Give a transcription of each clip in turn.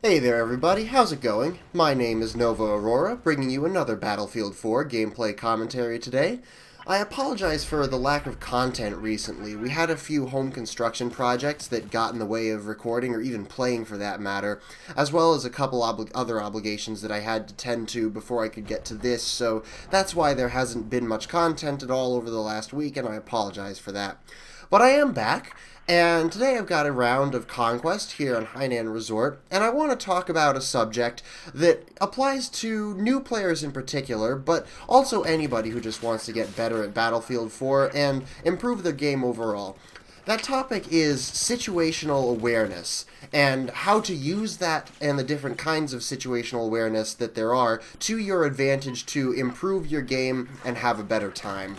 Hey there everybody, how's it going? My name is Nova Aurora, bringing you another Battlefield 4 gameplay commentary today. I apologize for the lack of content recently. We had a few home construction projects that got in the way of recording, or even playing for that matter, as well as a couple other obligations that I had to tend to before I could get to this, so that's why there hasn't been much content at all over the last week, and I apologize for that. But I am back, and today I've got a round of Conquest here on Hainan Resort, and I want to talk about a subject that applies to new players in particular, but also anybody who just wants to get better at Battlefield 4 and improve their game overall. That topic is situational awareness, and how to use that and the different kinds of situational awareness that there are to your advantage to improve your game and have a better time.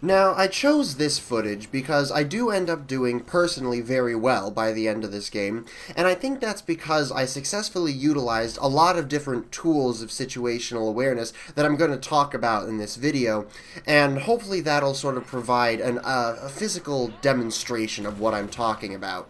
Now, I chose this footage because I do end up doing personally very well by the end of this game, and I think that's because I successfully utilized a lot of different tools of situational awareness that I'm going to talk about in this video, and hopefully that'll sort of provide a physical demonstration of what I'm talking about.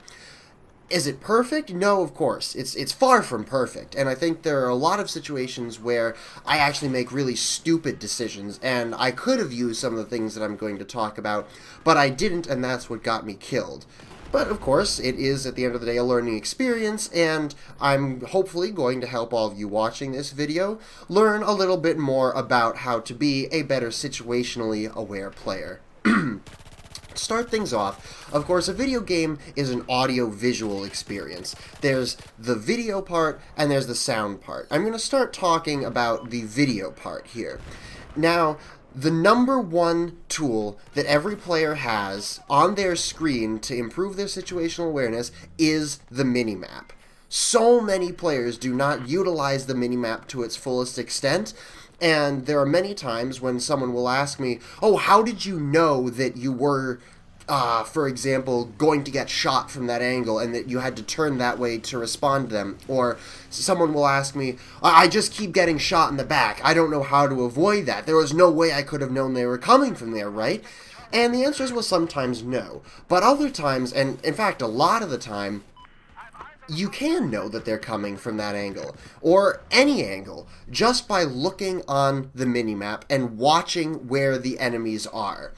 Is it perfect? No, of course. It's far from perfect, and I think there are a lot of situations where I actually make really stupid decisions, and I could have used some of the things that I'm going to talk about, but I didn't, and that's what got me killed. But, of course, it is, at the end of the day, a learning experience, and I'm hopefully going to help all of you watching this video learn a little bit more about how to be a better situationally aware player. Start things off, of course, a video game is an audio-visual experience. There's the video part, and there's the sound part. I'm going to start talking about the video part here. Now, the number one tool that every player has on their screen to improve their situational awareness is the minimap. So many players do not utilize the minimap to its fullest extent, and there are many times when someone will ask me, oh, how did you know that you were, for example, going to get shot from that angle and that you had to turn that way to respond to them? Or someone will ask me, I just keep getting shot in the back. I don't know how to avoid that. There was no way I could have known they were coming from there, right? And the answer is, well, sometimes no. But other times, and in fact a lot of the time, you can know that they're coming from that angle, or any angle, just by looking on the minimap and watching where the enemies are.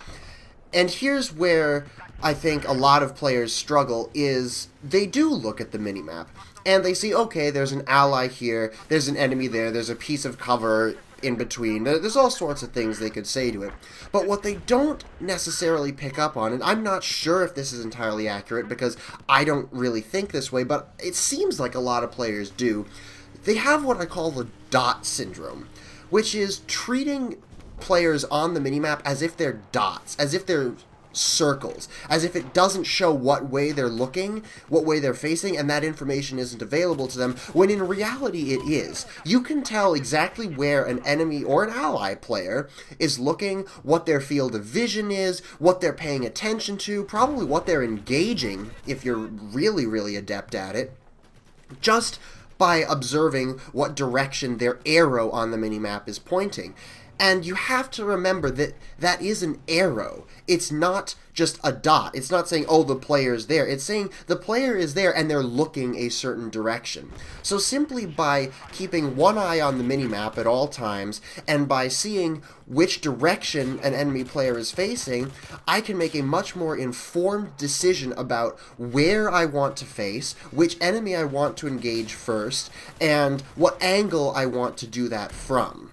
And here's where I think a lot of players struggle, is they do look at the minimap, and they see, okay, there's an ally here, there's an enemy there, there's a piece of cover in between. There's all sorts of things they could say to it. But what they don't necessarily pick up on, and I'm not sure if this is entirely accurate because I don't really think this way, but it seems like a lot of players do, they have what I call the dot syndrome, which is treating players on the minimap as if they're dots, as if they're circles, as if it doesn't show what way they're looking, what way they're facing, and that information isn't available to them, when in reality it is. You can tell exactly where an enemy or an ally player is looking, what their field of vision is, what they're paying attention to, probably what they're engaging, if you're really, really adept at it, just by observing what direction their arrow on the minimap is pointing. And you have to remember that that is an arrow. It's not just a dot. It's not saying, oh, the player's there. It's saying the player is there and they're looking a certain direction. So simply by keeping one eye on the minimap at all times, and by seeing which direction an enemy player is facing, I can make a much more informed decision about where I want to face, which enemy I want to engage first, and what angle I want to do that from.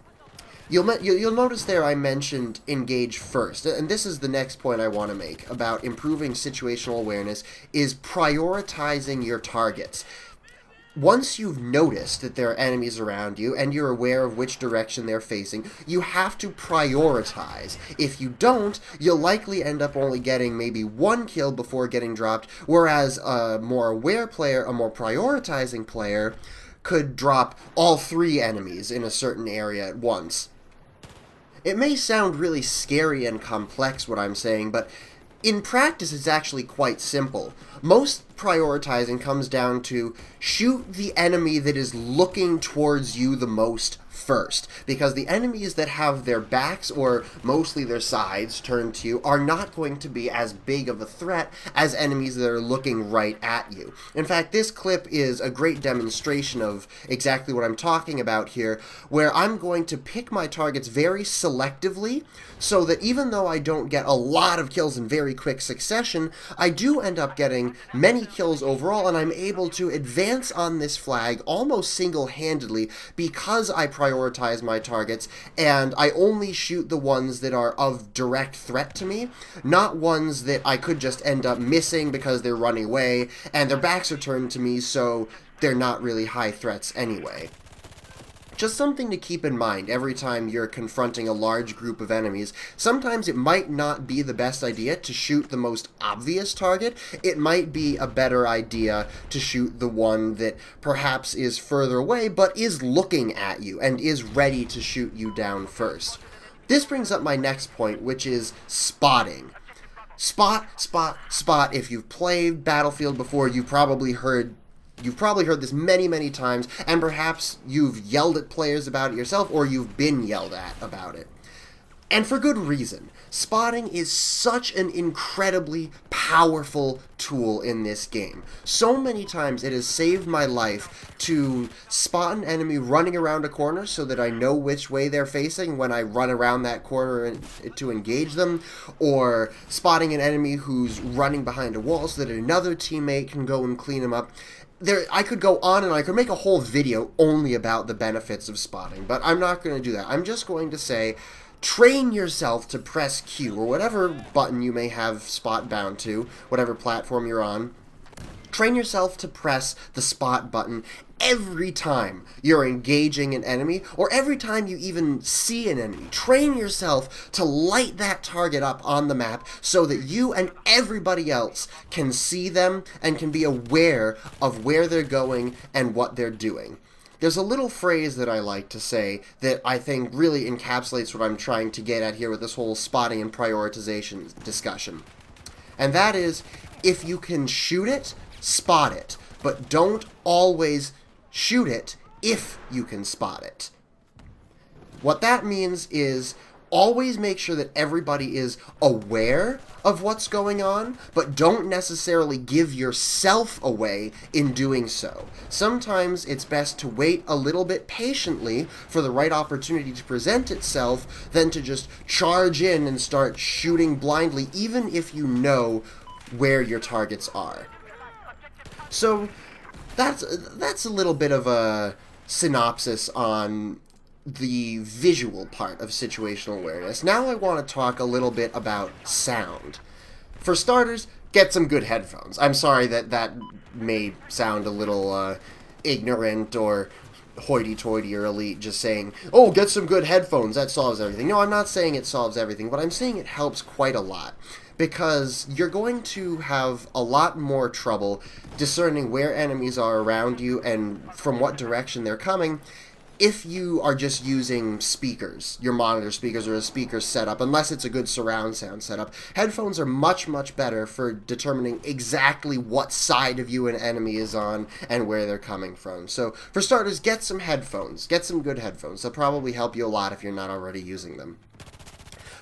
You'll notice there I mentioned engage first, and this is the next point I want to make about improving situational awareness, is prioritizing your targets. Once you've noticed that there are enemies around you and you're aware of which direction they're facing, you have to prioritize. If you don't, you'll likely end up only getting maybe one kill before getting dropped, whereas a more aware player, a more prioritizing player, could drop all three enemies in a certain area at once. It may sound really scary and complex what I'm saying, but in practice it's actually quite simple. Most prioritizing comes down to shoot the enemy that is looking towards you the most first, because the enemies that have their backs or mostly their sides turned to you are not going to be as big of a threat as enemies that are looking right at you. In fact, this clip is a great demonstration of exactly what I'm talking about here, where I'm going to pick my targets very selectively so that even though I don't get a lot of kills in very quick succession, I do end up getting many kills overall, and I'm able to advance on this flag almost single-handedly because I prioritize my targets and I only shoot the ones that are of direct threat to me, not ones that I could just end up missing because they're running away and their backs are turned to me, so they're not really high threats anyway. Just something to keep in mind every time you're confronting a large group of enemies. Sometimes it might not be the best idea to shoot the most obvious target. It might be a better idea to shoot the one that perhaps is further away but is looking at you and is ready to shoot you down first. This brings up my next point, which is spotting. Spot, spot, spot. If you've played Battlefield before, you've probably heard this many times, and perhaps you've yelled at players about it yourself, or you've been yelled at about it. And for good reason. Spotting is such an incredibly powerful tool in this game. So many times it has saved my life to spot an enemy running around a corner so that I know which way they're facing when I run around that corner to engage them, or spotting an enemy who's running behind a wall so that another teammate can go and clean them up. I could go on and I could make a whole video only about the benefits of spotting, but I'm not going to do that. I'm just going to say, train yourself to press Q, or whatever button you may have spot bound to, whatever platform you're on. Train yourself to press the spot button every time you're engaging an enemy, or every time you even see an enemy. Train yourself to light that target up on the map so that you and everybody else can see them and can be aware of where they're going and what they're doing. There's a little phrase that I like to say that I think really encapsulates what I'm trying to get at here with this whole spotting and prioritization discussion. And that is, if you can shoot it, spot it, but don't always shoot it if you can spot it. What that means is always make sure that everybody is aware of what's going on, but don't necessarily give yourself away in doing so. Sometimes it's best to wait a little bit patiently for the right opportunity to present itself than to just charge in and start shooting blindly, even if you know where your targets are. So that's a little bit of a synopsis on the visual part of situational awareness. Now I want to talk a little bit about sound. For starters, get some good headphones. I'm sorry that may sound a little ignorant or hoity-toity or elite, just saying, oh, get some good headphones, that solves everything. No, I'm not saying it solves everything, but I'm saying it helps quite a lot, because you're going to have a lot more trouble discerning where enemies are around you and from what direction they're coming if you are just using speakers, your monitor speakers or a speaker setup, unless it's a good surround sound setup. Headphones are much better for determining exactly what side of you an enemy is on and where they're coming from. So for starters, get some headphones. Get some good headphones. They'll probably help you a lot if you're not already using them.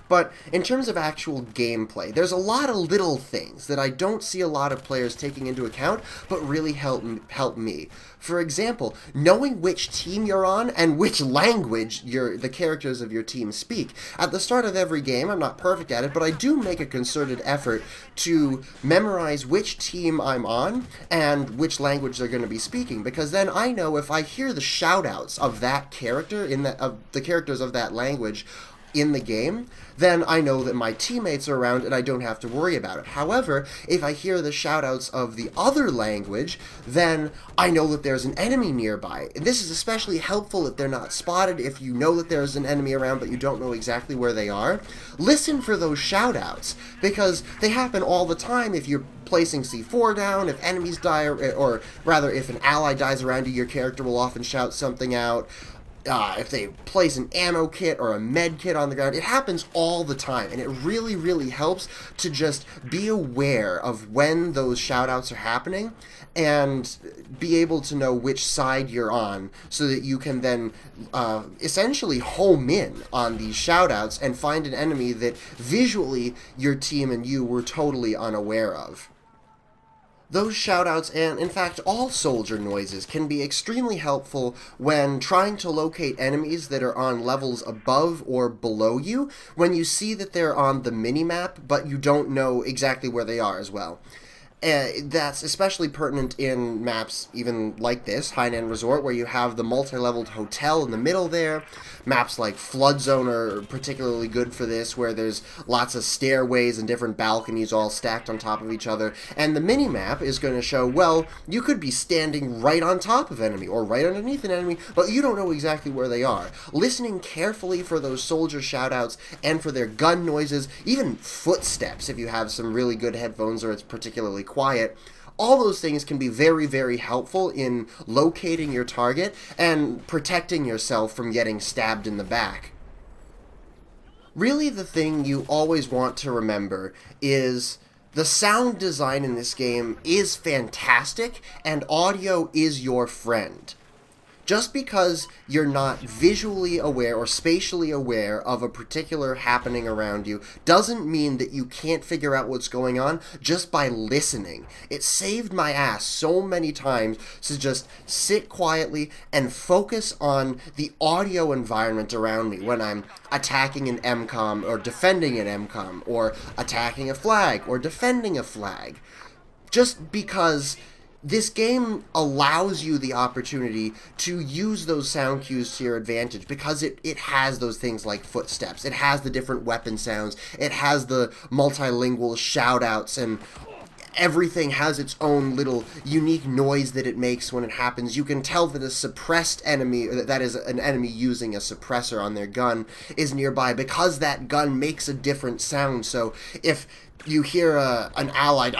But in terms of actual gameplay, there's a lot of little things that I don't see a lot of players taking into account, but really help me. For example, knowing which team you're on and which language the characters of your team speak. At the start of every game, I'm not perfect at it, but I do make a concerted effort to memorize which team I'm on and which language they're going to be speaking, because then I know if I hear the shout-outs of that character, of the characters of that language, in the game, then I know that my teammates are around and I don't have to worry about it. However, if I hear the shoutouts of the other language, then I know that there's an enemy nearby. And this is especially helpful if they're not spotted, if you know that there's an enemy around but you don't know exactly where they are. Listen for those shoutouts, because they happen all the time if you're placing C4 down, if enemies die, or rather if an ally dies around you, your character will often shout something out. if they place an ammo kit or a med kit on the ground. It happens all the time, and it really, really helps to just be aware of when those shoutouts are happening and be able to know which side you're on so that you can then essentially home in on these shoutouts and find an enemy that visually your team and you were totally unaware of. Those shoutouts, and in fact all soldier noises, can be extremely helpful when trying to locate enemies that are on levels above or below you when you see that they're on the minimap but you don't know exactly where they are as well. That's especially pertinent in maps even like this, Hainan Resort, where you have the multi-leveled hotel in the middle there. Maps like Flood Zone are particularly good for this, where there's lots of stairways and different balconies all stacked on top of each other. And the mini-map is going to show, well, you could be standing right on top of an enemy, or right underneath an enemy, but you don't know exactly where they are. Listening carefully for those soldier shoutouts and for their gun noises, even footsteps if you have some really good headphones or it's particularly quiet. All those things can be very, very helpful in locating your target and protecting yourself from getting stabbed in the back. Really, the thing you always want to remember is the sound design in this game is fantastic, and audio is your friend. Just because you're not visually aware or spatially aware of a particular happening around you doesn't mean that you can't figure out what's going on just by listening. It saved my ass so many times to just sit quietly and focus on the audio environment around me when I'm attacking an MCOM or defending an MCOM or attacking a flag or defending a flag. Just because this game allows you the opportunity to use those sound cues to your advantage because it has those things like footsteps, it has the different weapon sounds, it has the multilingual shoutouts, and everything has its own little unique noise that it makes when it happens. You can tell that a suppressed enemy, that is an enemy using a suppressor on their gun, is nearby because that gun makes a different sound. So if you hear an allied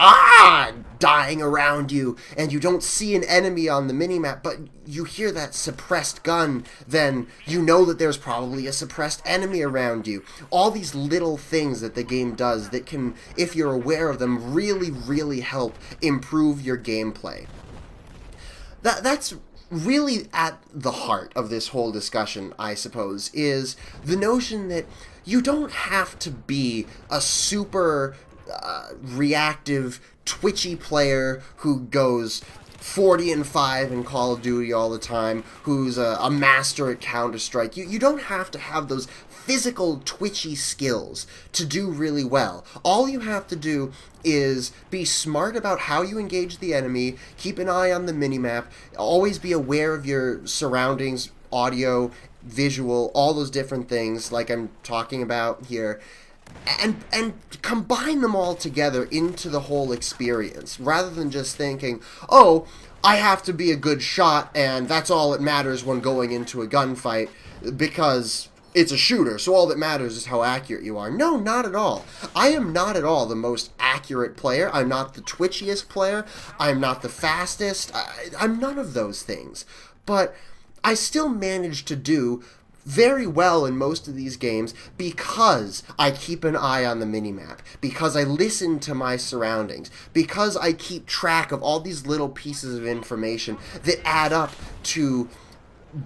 dying around you and you don't see an enemy on the minimap, but you hear that suppressed gun, then you know that there's probably a suppressed enemy around you. All these little things that the game does that can, if you're aware of them, really, really help improve your gameplay. That's really at the heart of this whole discussion, I suppose, is the notion that you don't have to be a super reactive, twitchy player who goes 40-5 in Call of Duty all the time, who's a master at Counter-Strike. You don't have to have those physical, twitchy skills to do really well. All you have to do is be smart about how you engage the enemy, keep an eye on the minimap, always be aware of your surroundings, audio, visual, all those different things like I'm talking about here, and combine them all together into the whole experience, rather than just thinking, oh, I have to be a good shot and that's all that matters when going into a gunfight because it's a shooter, so all that matters is how accurate you are. No, not at all. I am not at all the most accurate player. I'm not the twitchiest player. I'm not the fastest. I'm none of those things. But I still manage to do very well in most of these games because I keep an eye on the minimap, because I listen to my surroundings, because I keep track of all these little pieces of information that add up to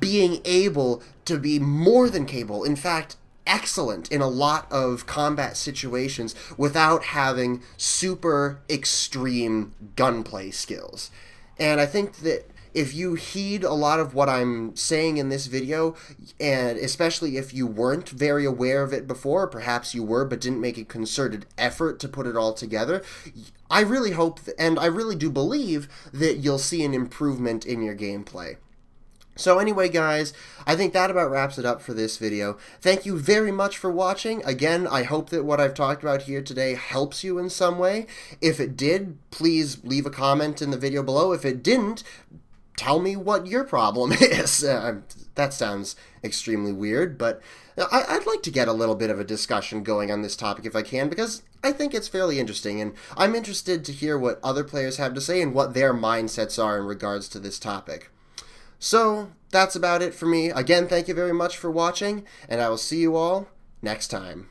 being able to be more than capable, in fact, excellent in a lot of combat situations without having super extreme gunplay skills. And I think that if you heed a lot of what I'm saying in this video, and especially if you weren't very aware of it before, or perhaps you were but didn't make a concerted effort to put it all together, I really hope, and I really do believe, that you'll see an improvement in your gameplay. So anyway, guys, I think that about wraps it up for this video. Thank you very much for watching. Again, I hope that what I've talked about here today helps you in some way. If it did, please leave a comment in the video below. If it didn't, tell me what your problem is. That sounds extremely weird, but I'd like to get a little bit of a discussion going on this topic if I can, because I think it's fairly interesting, and I'm interested to hear what other players have to say and what their mindsets are in regards to this topic. So, that's about it for me. Again, thank you very much for watching, and I will see you all next time.